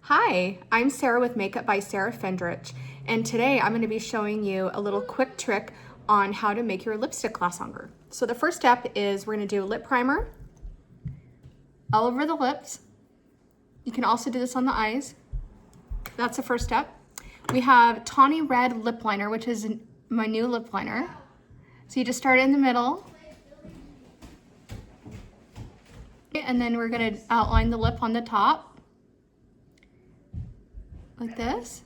Hi, I'm Sarah with Makeup by Sarah Fendrich, and today I'm going to be showing you a little quick trick on how to make your lipstick last longer. So the first step is we're going to do a lip primer all over the lips. You can also do this on the eyes. That's the first step. We have Tawny Red Lip Liner, which is my new lip liner. So you just start in the middle, and then we're going to outline the lip on the top. Like this.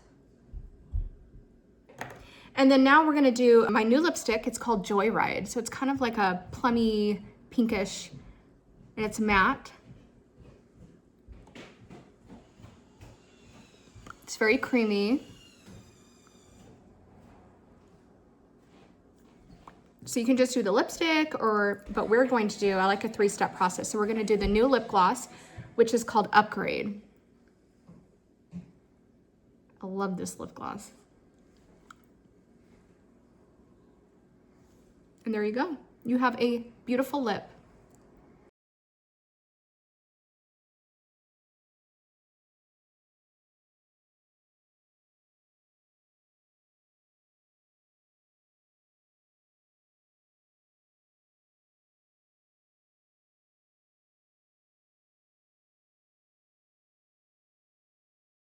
And then now we're gonna do my new lipstick. It's called Joyride. So it's kind of like a plummy pinkish, and it's matte. It's very creamy. So you can just do the lipstick, but we're going to do, I like a 3-step process. So we're gonna do the new lip gloss, which is called Upgrade. I love this lip gloss. And there you go. You have a beautiful lip.